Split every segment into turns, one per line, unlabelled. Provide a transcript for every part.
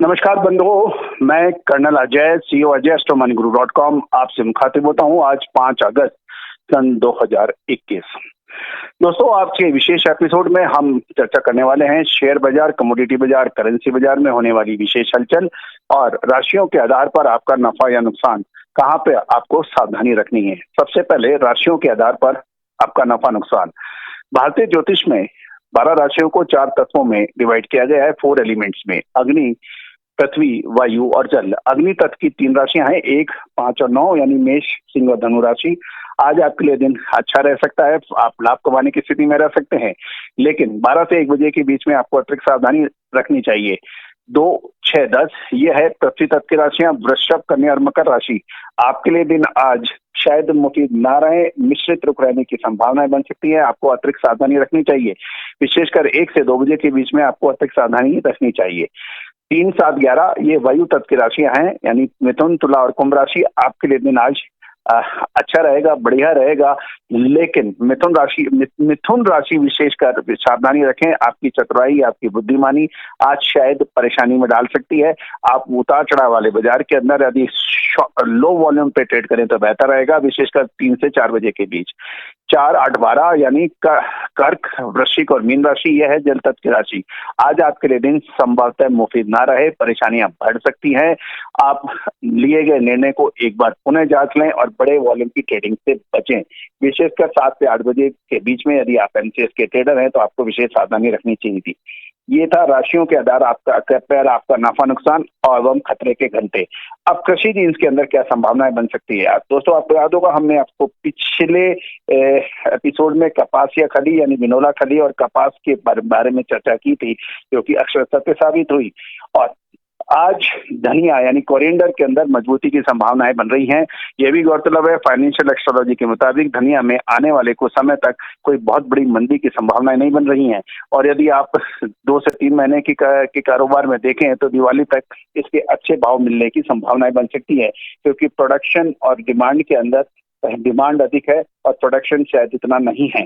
नमस्कार बंधुओं, मैं colonel Ajay, CEO Ajay astromoneyGuru.com आपसे मुखातिब होता हूं आज 5 अगस्त सन 2021। दोस्तों, आज के विशेष एपिसोड में हम चर्चा करने वाले हैं शेयर बाजार, कमोडिटी बाजार, करेंसी बाजार में होने वाली विशेष हलचल और राशियों के आधार पर आपका नफा या नुकसान कहां पे आपको सावधानी रखनी है। सबसे पहले राशियों के आधार पर आपका नफा नुकसान। भारतीय ज्योतिष में 12 राशियों को 4 तत्वों में डिवाइड किया गया है, 4 एलिमेंट्स में, अग्नि, पृथ्वी, वायु और जल। अग्नि तत्व की 3 राशियां हैं, 1, 5 और 9, यानी मेष, सिंह और धनु राशि। आज आपके लिए दिन अच्छा रह सकता है, आप लाभ कमाने की स्थिति में रह सकते हैं, लेकिन 12 से 1 बजे के बीच में आपको अतिरिक्त सावधानी रखनी चाहिए। 2, 6, 10 ये है पृथ्वी तत्व की राशियां, वृषभ, कन्या और मकर राशि। आपके लिए दिन आज शायद मुफीद ना रहे, मिश्रित रुख रहने की संभावनाएं बन सकती है, आपको अतिरिक्त सावधानी रखनी चाहिए। विशेषकर 1 से 2 बजे के बीच में आपको अतिरिक्त सावधानी रखनी चाहिए। 3, 7, 11 ये वायु तत्व की राशियां हैं, यानी मिथुन, तुला और कुंभ राशि। आपके लिए दिन आज अच्छा रहेगा, बढ़िया रहेगा, लेकिन मिथुन राशि विशेषकर सावधानी रखें। आपकी चतुराई, आपकी बुद्धिमानी आज शायद परेशानी में डाल सकती है। आप उतार चढ़ाव वाले बाजार के अंदर यदि लो वॉल्यूम पे ट्रेड करें तो बेहतर रहेगा, विशेषकर 3 से 4 बजे के बीच। 4, 8, 12 यानी कर्क, वृश्चिक और मीन राशि, यह है जल तत्व की राशि। आज आपके लिए दिन संभवतः मुफीद ना रहे, परेशानियां बढ़ सकती हैं। आप लिए गए निर्णय को एक बार पुनः जांच लें और बड़े वॉल्यूम की ट्रेडिंग से बचें। विशेषकर 7 से 8 बजे के बीच में यदि आप एमसीएक्स के ट्रेडर हैं तो आपको विशेष सावधानी रखनी चाहिए थी। ये था राशियों के आधार आपका नफा नुकसान एवं खतरे के घंटे। अब कृषि जीन्स के अंदर क्या संभावनाएं बन सकती है। दोस्तों, आपको याद होगा हमने आपको पिछले एपिसोड में कपास या खली यानी बिनोला खली और कपास के बारे में चर्चा की थी, जो कि अक्षर सत्य साबित हुई। और आज धनिया यानी कोरिएंडर के अंदर मजबूती की संभावनाएं बन रही हैं। यह भी गौरतलब है, फाइनेंशियल एस्ट्रोलॉजी के मुताबिक धनिया में आने वाले कुछ समय तक कोई बहुत बड़ी मंदी की संभावनाएं नहीं बन रही हैं। और यदि आप 2 से 3 महीने के कारोबार में देखें तो दिवाली तक इसके अच्छे भाव मिलने की संभावनाएं बन सकती है, क्योंकि प्रोडक्शन और डिमांड के अंदर डिमांड अधिक है और प्रोडक्शन शायद इतना नहीं है।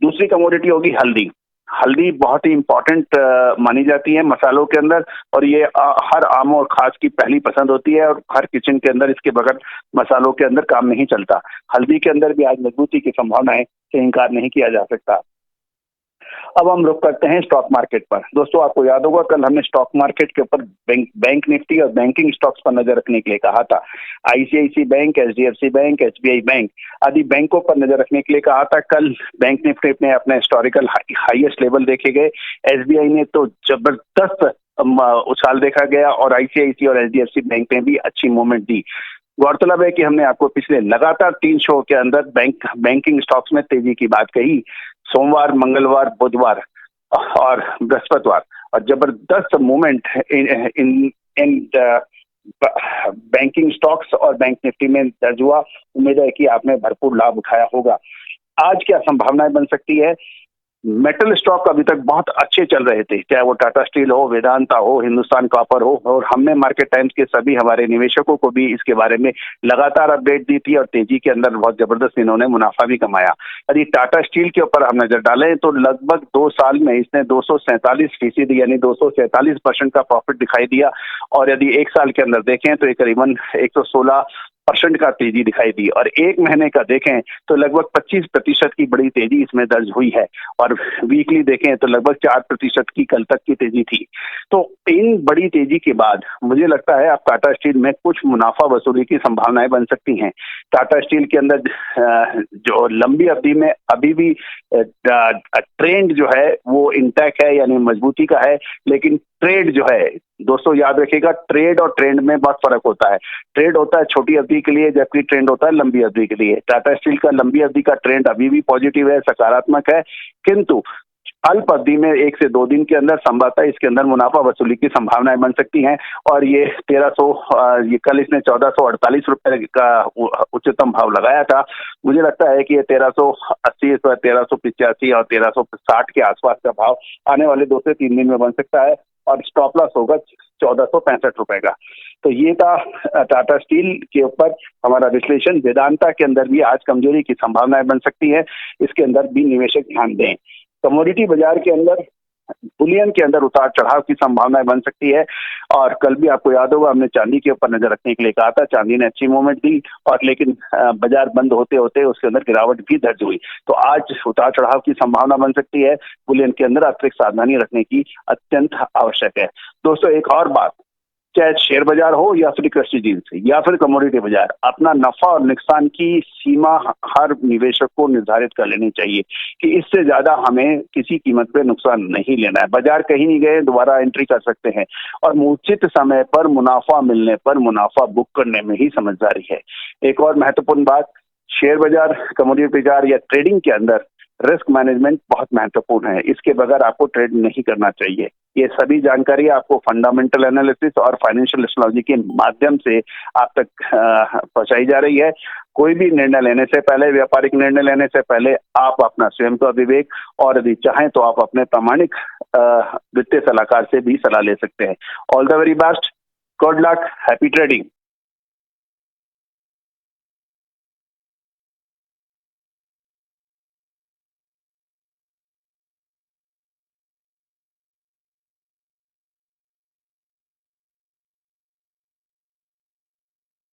दूसरी कमोडिटी होगी हल्दी। हल्दी बहुत ही इंपॉर्टेंट मानी जाती है मसालों के अंदर, और ये हर आम और खास की पहली पसंद होती है, और हर किचन के अंदर इसके बगैर मसालों के अंदर काम नहीं चलता। हल्दी के अंदर भी आज मजबूती की संभावनाएं से इनकार नहीं किया जा सकता। अब हम रुख करते हैं स्टॉक मार्केट पर। दोस्तों, आपको याद होगा कल हमने स्टॉक मार्केट के ऊपर बैंक निफ्टी और बैंकिंग स्टॉक्स पर नजर रखने के लिए कहा था। ICIC bank, HDFC bank, SBI bank आदि बैंकों पर नजर रखने के लिए कहा था। कल बैंक निफ्टी ने अपना हिस्टोरिकल हाईएस्ट लेवल देखे गए। एसबीआई ने तो जबरदस्त उछाल देखा गया और आईसीआईसी और एचडीएफसी बैंक ने भी अच्छी मूवमेंट दी। गौरतलब है कि हमने आपको पिछले लगातार 3 शो के अंदर बैंकिंग स्टॉक्स में तेजी की बात कही। सोमवार, मंगलवार, बुधवार और बृहस्पतिवार, और जबरदस्त मूवमेंट इन बैंकिंग स्टॉक्स और बैंक निफ्टी में दर्ज हुआ। उम्मीद है कि आपने भरपूर लाभ उठाया होगा। आज क्या संभावनाएं बन सकती है। मेटल स्टॉक अभी तक बहुत अच्छे चल रहे थे, चाहे वो टाटा स्टील हो, वेदांता हो, हिंदुस्तान कॉपर हो, और हमने मार्केट टाइम्स के सभी हमारे निवेशकों को भी इसके बारे में लगातार अपडेट दी थी, और तेजी के अंदर बहुत जबरदस्त इन्होंने मुनाफा भी कमाया। यदि टाटा स्टील के ऊपर हम नजर डालें तो लगभग 2 साल में इसने 247% यानी 247% का प्रॉफिट दिखाई दिया, और यदि 1 साल के अंदर देखें तो करीबन 116% का तेजी दिखाई दी, और 1 महीने का देखें तो लगभग 25% की बड़ी तेजी इसमें दर्ज हुई है, और वीकली देखें तो लगभग 4% की कल तक की तेजी थी। तो इन बड़ी तेजी के बाद मुझे लगता है अब टाटा स्टील में कुछ मुनाफा वसूली की संभावनाएं बन सकती हैं। टाटा स्टील के अंदर जो लंबी अवधि में अभी भी ट्रेंड जो है वो इंटैक्ट है, यानी मजबूती का है, लेकिन ट्रेड जो है, दोस्तों याद रखिएगा, ट्रेड और ट्रेंड में बहुत फर्क होता है। ट्रेड होता है छोटी अवधि के लिए, जबकि ट्रेंड होता है लंबी अवधि के लिए। टाटा स्टील का लंबी अवधि का ट्रेंड अभी भी पॉजिटिव है, सकारात्मक है, किंतु अल्प अवधि में 1 से 2 दिन के अंदर संभवतः इसके अंदर मुनाफा वसूली की संभावनाएं बन सकती हैं। और ये 1300 ये कल इसने 1448 रुपए का उच्चतम भाव लगाया था। मुझे लगता है कि ये 1380, 1385 और 1360 के आसपास का भाव आने वाले 2 से 3 दिन में बन सकता है, और स्टॉप लॉस होगा 1465 रुपए का। तो ये था टाटा स्टील के ऊपर हमारा विश्लेषण। वेदांता के अंदर भी आज कमजोरी की संभावनाएं बन सकती है, इसके अंदर भी निवेशक ध्यान दें। कमोडिटी बाजार के अंदर बुलियन के अंदर उतार चढ़ाव की संभावनाएं बन सकती है। और कल भी आपको याद होगा हमने चांदी के ऊपर नजर रखने के लिए कहा था, चांदी ने अच्छी मूवमेंट दी और लेकिन बाजार बंद होते होते उसके अंदर गिरावट भी दर्ज हुई। तो आज उतार चढ़ाव की संभावना बन सकती है, बुलियन के अंदर अतिरिक्त सावधानी रखने की अत्यंत आवश्यक है। दोस्तों एक और बात, चाहे शेयर बाजार हो या फिर कृषि जीन्स या फिर कमोडिटी बाजार, अपना नफा और नुकसान की सीमा हर निवेशक को निर्धारित कर लेनी चाहिए कि इससे ज्यादा हमें किसी कीमत पे नुकसान नहीं लेना है। बाजार कहीं नहीं गए, दोबारा एंट्री कर सकते हैं और उचित समय पर मुनाफा मिलने पर मुनाफा बुक करने में ही समझदारी है। एक और महत्वपूर्ण बात, शेयर बाजार, कमोडिटी बाजार या ट्रेडिंग के अंदर रिस्क मैनेजमेंट बहुत महत्वपूर्ण है। इसके बगैर आपको ट्रेड नहीं करना चाहिए। ये सभी जानकारी आपको फंडामेंटल एनालिसिस और फाइनेंशियल एस्ट्रोलॉजी के माध्यम से आप तक पहुंचाई जा रही है। कोई भी निर्णय लेने से पहले, व्यापारिक निर्णय लेने से पहले आप अपना स्वयं का विवेक और यदि चाहें तो आप अपने प्रामाणिक वित्तीय सलाहकार से भी सलाह ले सकते हैं। All the very best, good luck, happy trading.